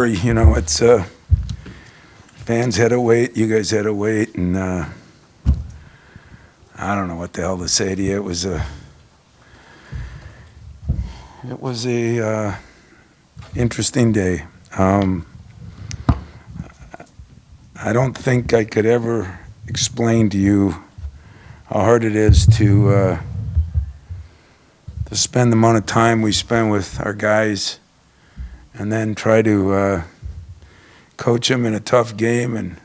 You know, it's fans had to wait, you guys had to wait, and I don't know what the hell to say to you. It was a interesting day. I don't think I could ever explain to you how hard it is to spend the amount of time we spend with our guys and then try to coach them in a tough game and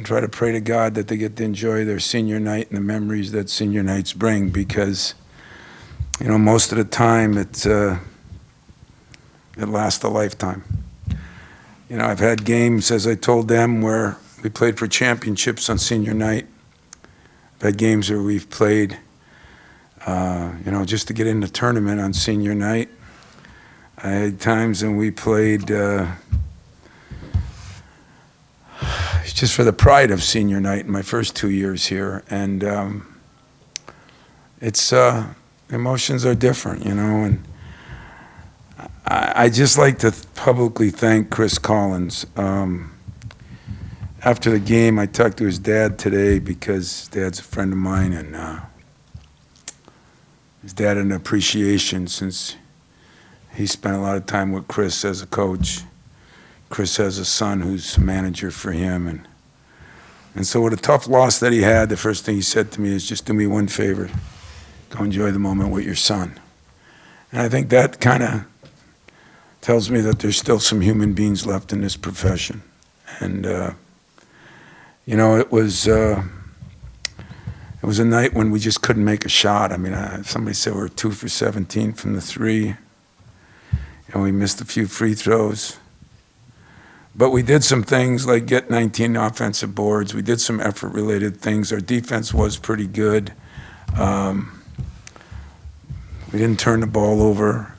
try to pray to God that they get to enjoy their senior night and the memories that senior nights bring, because, you know, most of the time it lasts a lifetime. You know, I've had games, as I told them, where we played for championships on senior night. I've had games where we've played, you know, just to get in the tournament on senior night. I had times when we played just for the pride of senior night in my first 2 years here. And it's emotions are different, you know. And I just like to publicly thank Chris Collins. After the game, I talked to his dad today because his dad's a friend of mine, and his dad had an appreciation since he spent a lot of time with Chris as a coach. Chris has a son who's a manager for him, and so with a tough loss that he had, the first thing he said to me is, just do me one favor, go enjoy the moment with your son. And I think that kind of tells me that there's still some human beings left in this profession. And you know, it was a night when we just couldn't make a shot. I mean, somebody said we were 2 for 17 from the three, and we missed a few free throws. But we did some things like get 19 offensive boards. We did some effort-related things. Our defense was pretty good. We didn't turn the ball over.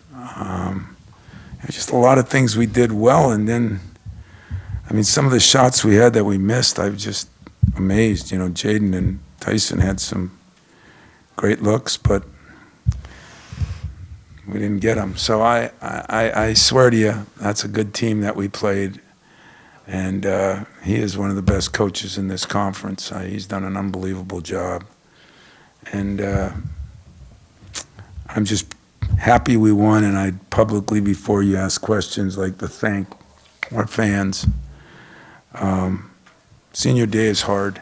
Just a lot of things we did well. And then, I mean, some of the shots we had that we missed, I was just amazed. You know, Jaden and Tyson had some great looks, but we didn't get them. So I swear to you, that's a good team that we played. And he is one of the best coaches in this conference. He's done an unbelievable job. And I'm just happy we won, and I'd publicly, before you ask questions, like to thank our fans. Senior day is hard.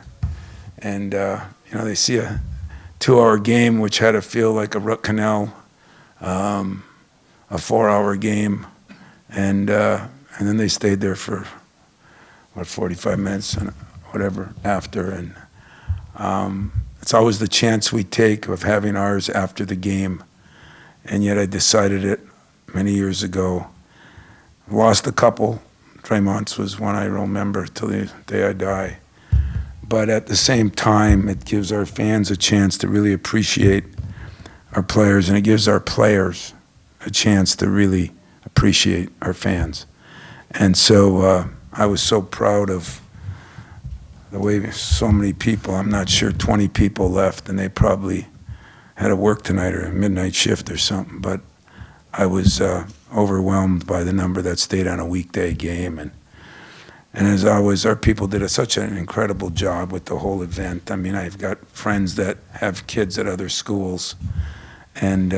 And, you know, they see a 2-hour game, which had to feel like a root canal, a 4-hour game. And then they stayed there for, 45 minutes and whatever after. And it's always the chance we take of having ours after the game. And yet I decided it many years ago. Lost a couple. Draymond's was one I remember till the day I die. But at the same time, it gives our fans a chance to really appreciate our players, and it gives our players a chance to really appreciate our fans. And so I was so proud of the way so many people, I'm not sure 20 people left, and they probably had to work tonight or a midnight shift or something, but I was overwhelmed by the number that stayed on a weekday game. And as always, our people did such an incredible job with the whole event. I mean, I've got friends that have kids at other schools, and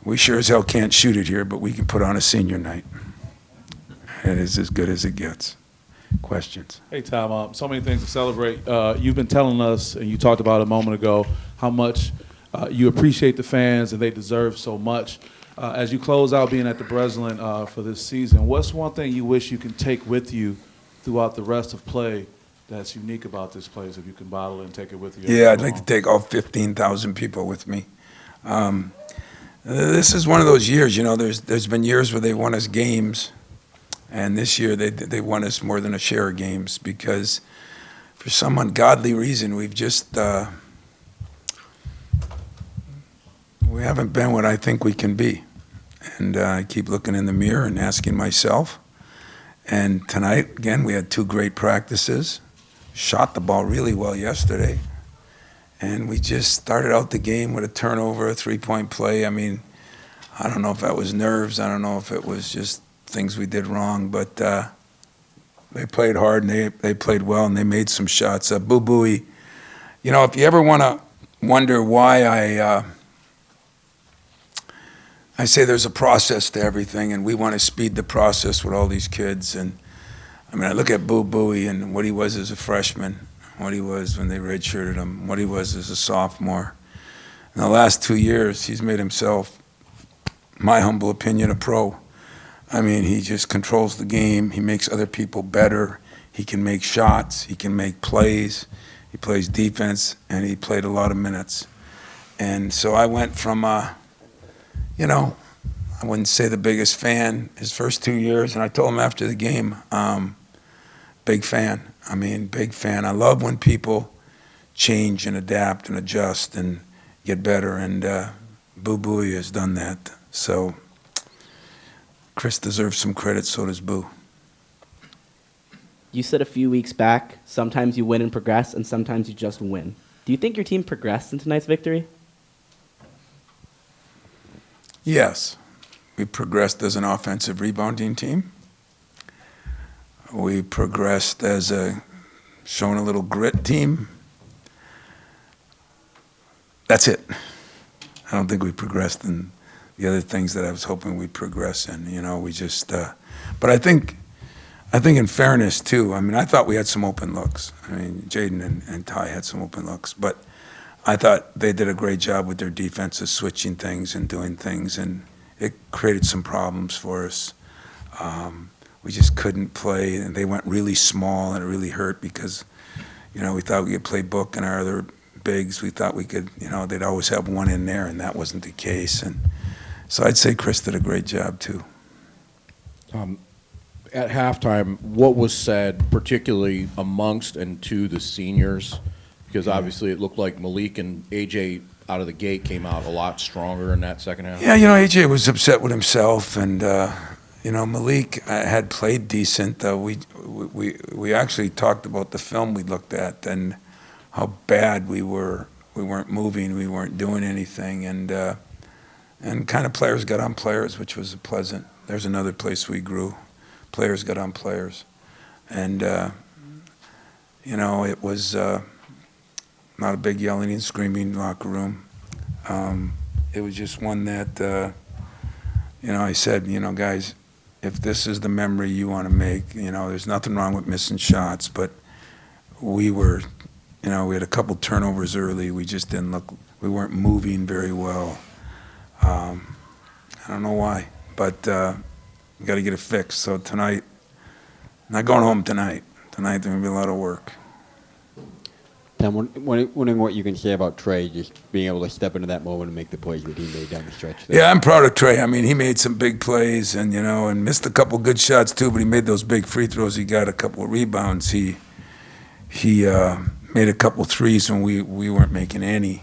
we sure as hell can't shoot it here, but we can put on a senior night. It is as good as it gets. Questions? Hey, Tom, so many things to celebrate. You've been telling us, and you talked about a moment ago, how much you appreciate the fans and they deserve so much. As you close out being at the Breslin for this season, what's one thing you wish you can take with you throughout the rest of play that's unique about this place, if you can bottle it and take it with you? Yeah, I'd like to take all 15,000 people with me. This is one of those years, you know, there's been years where they won us games, and this year they won us more than a share of games, because for some ungodly reason we've just we haven't been what I think we can be. And I keep looking in the mirror and asking myself. And tonight, again, we had 2 great practices. Shot the ball really well yesterday. And we just started out the game with a turnover, a 3-point play. I mean, I don't know if that was nerves. I don't know if it was just things we did wrong, but they played hard and they played well and they made some shots. Boo Buie, you know, if you ever want to wonder why I say there's a process to everything, and we want to speed the process with all these kids. And I mean, I look at Boo Buie and what he was as a freshman, what he was when they redshirted him, what he was as a sophomore. In the last 2 years, he's made himself, my humble opinion, a pro. I mean, he just controls the game. He makes other people better. He can make shots. He can make plays. He plays defense, and he played a lot of minutes. And so I went from, you know, I wouldn't say the biggest fan his first 2 years, and I told him after the game, big fan. I mean, big fan. I love when people change and adapt and adjust and get better, and Boo Buie has done that. So Chris deserves some credit, so does Boo. You said a few weeks back, sometimes you win and progress, and sometimes you just win. Do you think your team progressed in tonight's victory? Yes. We progressed as an offensive rebounding team. We progressed as showing a little grit team. That's it. I don't think we progressed in the other things that I was hoping we'd progress in. You know, we just, but I think in fairness too, I mean, I thought we had some open looks. I mean, Jaden and Ty had some open looks, but I thought they did a great job with their defense of switching things and doing things, and it created some problems for us. We just couldn't play, and they went really small, and it really hurt because, you know, we thought we could play Book and our other bigs. We thought we could, you know, they'd always have one in there, and that wasn't the case. And so I'd say Chris did a great job too. At halftime, what was said, particularly amongst and to the seniors? Because obviously it looked like Malik and AJ out of the gate came out a lot stronger in that second half. Yeah, you know, AJ was upset with himself, and you know, Malik had played decent. We actually talked about the film we looked at and how bad we were. We weren't moving, we weren't doing anything, and kind of players got on players, which was pleasant. There's another place we grew. Players got on players, and you know, it was not a big yelling and screaming locker room. It was just one that, you know, I said, you know, guys, if this is the memory you want to make, you know, there's nothing wrong with missing shots, but we were, you know, we had a couple turnovers early. We just didn't look, we weren't moving very well. I don't know why, but we got to get it fixed. So tonight, not going home tonight. Tonight, there's going to be a lot of work. Tom, wondering what you can say about Trey just being able to step into that moment and make the plays that he made down the stretch there. Yeah, I'm proud of Trey. I mean, he made some big plays and, you know, and missed a couple good shots too, but he made those big free throws. He got a couple of rebounds. He made a couple threes when we weren't making any.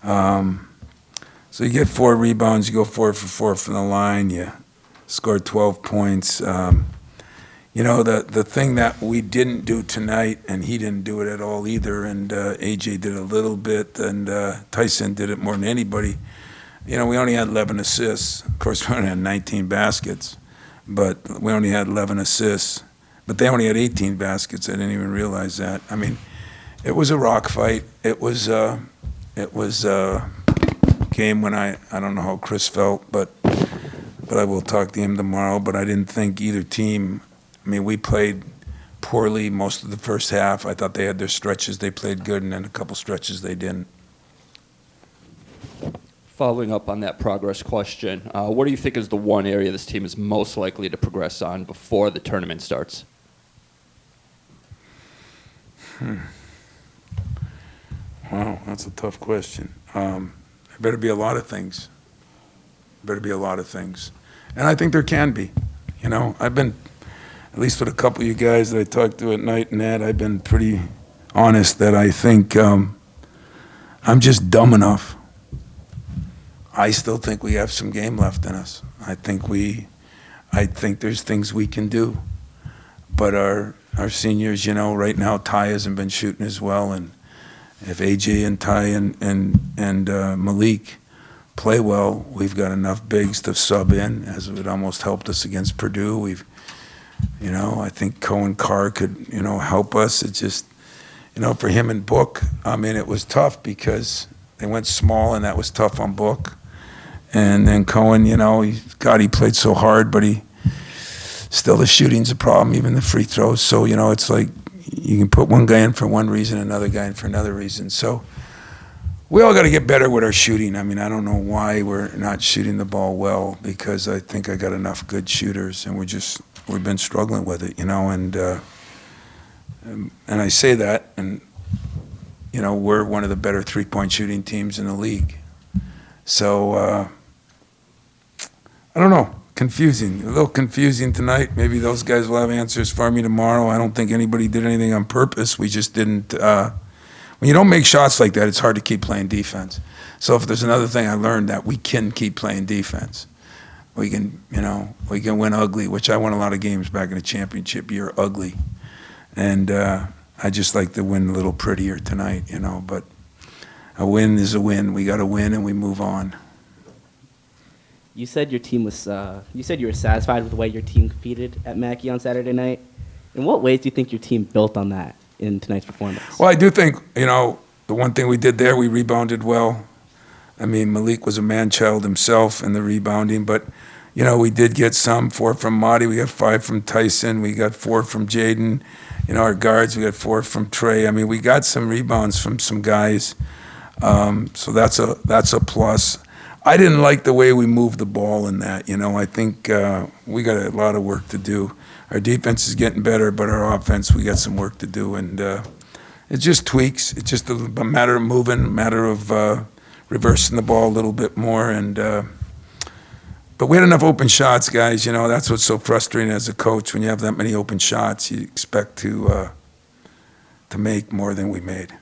So you get 4 rebounds, you go 4 for 4 from the line, you scored 12 points. You know, the thing that we didn't do tonight, and he didn't do it at all either, and AJ did a little bit, and Tyson did it more than anybody. You know, we only had 11 assists. Of course, we only had 19 baskets, but we only had 11 assists. But they only had 18 baskets. I didn't even realize that. I mean, it was a rock fight. It was a game when I don't know how Chris felt, but I will talk to him tomorrow. But I didn't think either team. I mean, we played poorly most of the first half. I thought they had their stretches. They played good, and then a couple stretches they didn't. Following up on that progress question, what do you think is the one area this team is most likely to progress on before the tournament starts? Wow, that's a tough question. There better be a lot of things. Better be a lot of things. And I think there can be. You know, I've been, at least with a couple of you guys that I talked to at night and that, I've been pretty honest that I think I'm just dumb enough. I still think we have some game left in us. I think there's things we can do. But our seniors, you know, right now Ty hasn't been shooting as well, and if AJ and Ty and Malik play well. We've got enough bigs to sub in, as it almost helped us against Purdue. I think Cohen Carr could, help us. It just, for him and Book, it was tough because they went small, and that was tough on Book. And then Cohen, he played so hard, but still the shooting's a problem, even the free throws. So, it's like you can put one guy in for one reason, another guy in for another reason. So we all got to get better with our shooting. I don't know why we're not shooting the ball well, because I think I got enough good shooters, and we've been struggling with it, and I say that, and, we're one of the better three-point shooting teams in the league. So, I don't know, a little confusing tonight. Maybe those guys will have answers for me tomorrow. I don't think anybody did anything on purpose. We just didn't, when you don't make shots like that, it's hard to keep playing defense. So if there's another thing I learned, that we can keep playing defense. We can win ugly, which I won a lot of games back in the championship year, ugly. And I just like to win a little prettier tonight, but a win is a win. We got to win, and we move on. You said your team was. You said you were satisfied with the way your team competed at Mackey on Saturday night. In what ways do you think your team built on that in tonight's performance? Well, I do think, the one thing we did there, we rebounded well. Malik was a man-child himself in the rebounding, but, we did get 4 from Marty. We got 5 from Tyson. We got 4 from Jaden. Our guards, we got 4 from Trey. we got some rebounds from some guys. So that's a plus. I didn't like the way we moved the ball in that. I think we got a lot of work to do. Our defense is getting better, but our offense, we got some work to do. And it's just tweaks. It's just a matter of moving, a matter of reversing the ball a little bit more. And but we had enough open shots, guys. That's what's so frustrating as a coach. When you have that many open shots, you expect to make more than we made.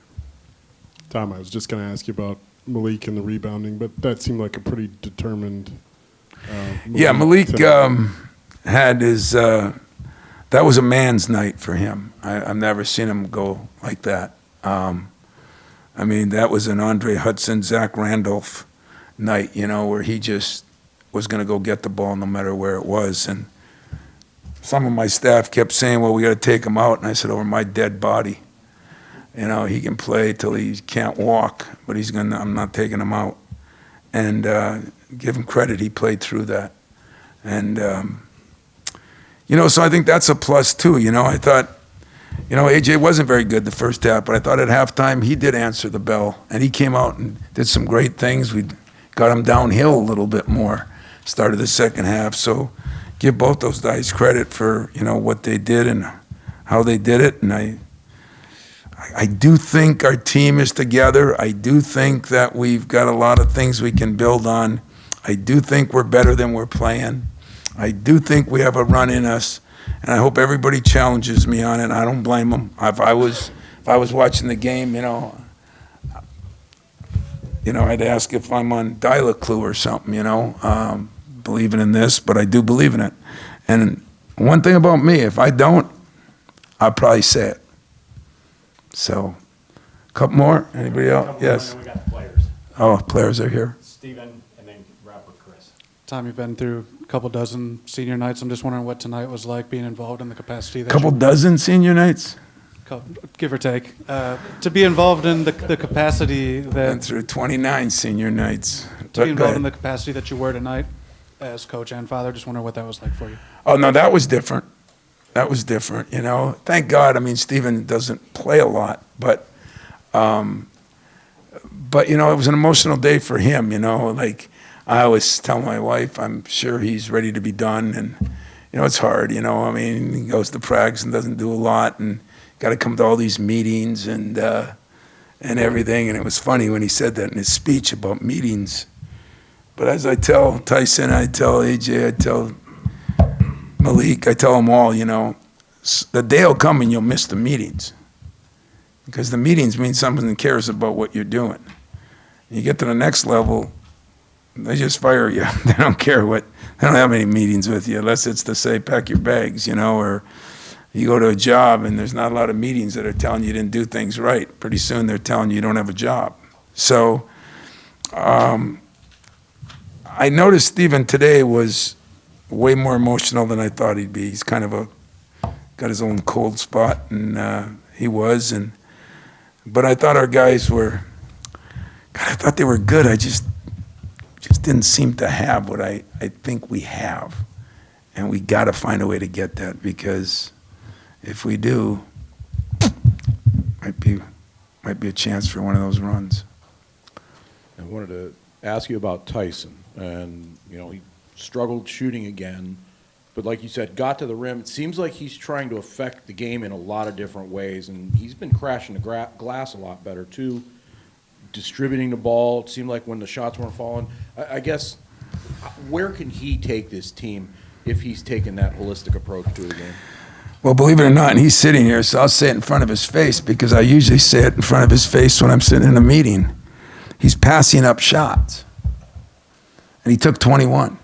Tom, I was just going to ask you about Malik and the rebounding, but that seemed like a pretty determined Malik tonight. had his that was a man's night for him. I've never seen him go like that. That was an Andre Hudson, Zach Randolph night, where he just was going to go get the ball no matter where it was. And some of my staff kept saying, well, we got to take him out. And I said, over my dead body. He can play till he can't walk, but I'm not taking him out. And give him credit, he played through that. And, so I think that's a plus too. I thought, AJ wasn't very good the first half, but I thought at halftime he did answer the bell. And he came out and did some great things. We got him downhill a little bit more, started the second half. So give both those guys credit for, what they did and how they did it. And I do think our team is together. I do think that we've got a lot of things we can build on. I do think we're better than we're playing. I do think we have a run in us, and I hope everybody challenges me on it. I don't blame them. If I was watching the game, I'd ask if I'm on Dial-A-Clue or something, believing in this, but I do believe in it. And one thing about me, if I don't, I'll probably say it. So, a couple more? Anybody else? Yes. We got players. Oh, players are here. Steven and then rapper Chris. Tom, you've been through a couple dozen senior nights. I'm just wondering what tonight was like being involved in the capacity that Couple dozen senior nights? give or take, to be involved in the capacity Been that through 29 senior nights. to be involved in the capacity that you were tonight as coach and father. Just wondering what that was like for you. Oh, no, that was different. That was different, Thank God. Stephen doesn't play a lot, but it was an emotional day for him, Like, I always tell my wife, I'm sure he's ready to be done, and, it's hard, he goes to pracs and doesn't do a lot, and got to come to all these meetings and everything, and it was funny when he said that in his speech about meetings. But as I tell Tyson, I tell AJ, I tell Malik, I tell them all, the day will come and you'll miss the meetings. Because the meetings mean someone cares about what you're doing. You get to the next level, they just fire you. They don't care they don't have any meetings with you, unless it's to say, pack your bags, or you go to a job and there's not a lot of meetings that are telling you didn't do things right. Pretty soon they're telling you don't have a job. So, I noticed Steven today was way more emotional than I thought he'd be. He's kind of got his own cold spot, and he was. But I thought our guys were, God, I thought they were good. I just didn't seem to have what I think we have. And we got to find a way to get that, because if we do, might be a chance for one of those runs. I wanted to ask you about Tyson, and he struggled shooting again, but like you said, got to the rim. It seems like he's trying to affect the game in a lot of different ways, and he's been crashing the glass a lot better too, distributing the ball. It seemed like when the shots weren't falling. I guess, where can he take this team if he's taking that holistic approach to the game? Well, believe it or not, and he's sitting here, so I'll say it in front of his face, because I usually say it in front of his face when I'm sitting in a meeting. He's passing up shots, and he took 21.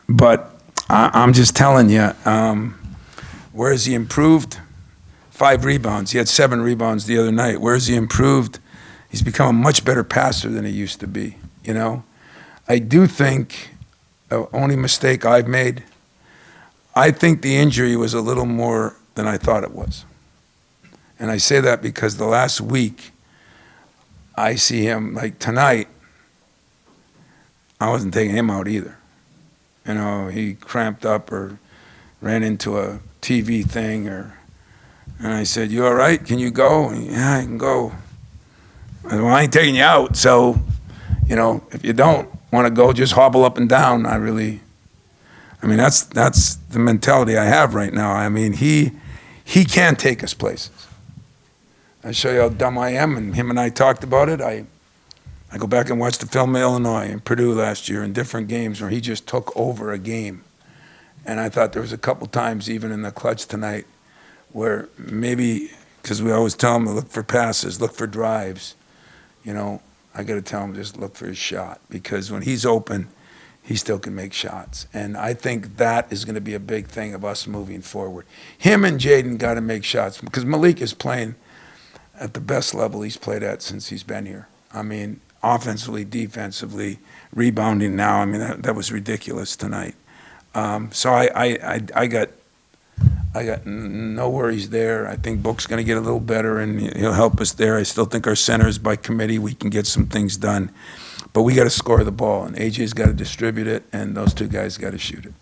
But I'm just telling you, where has he improved? 5 rebounds. He had 7 rebounds the other night. Where has he improved? He's become a much better passer than he used to be, I do think the only mistake I've made, I think the injury was a little more than I thought it was. And I say that because the last week, I see him, like tonight, I wasn't taking him out either. He cramped up or ran into a TV thing, and I said, "You all right? Can you go?" And, "Yeah, I can go." I said, "Well, I ain't taking you out, so, if you don't want to go, just hobble up and down." That's the mentality I have right now. He can take us places. I show you how dumb I am, and him and I talked about it. I go back and watch the film of Illinois and Purdue last year in different games where he just took over a game. And I thought there was a couple times, even in the clutch tonight, where maybe, because we always tell him to look for passes, look for drives, I got to tell him just look for his shot, because when he's open, he still can make shots. And I think that is going to be a big thing of us moving forward. Him and Jaden got to make shots, because Malik is playing at the best level he's played at since he's been here. Offensively, defensively, rebounding now. That was ridiculous tonight. So I got no worries there. I think Book's going to get a little better, and he'll help us there. I still think our centers, by committee, we can get some things done. But we got to score the ball, and AJ's got to distribute it, and those 2 guys got to shoot it.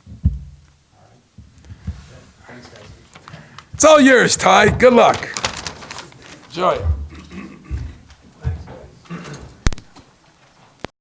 It's all yours, Ty. Good luck. Enjoy.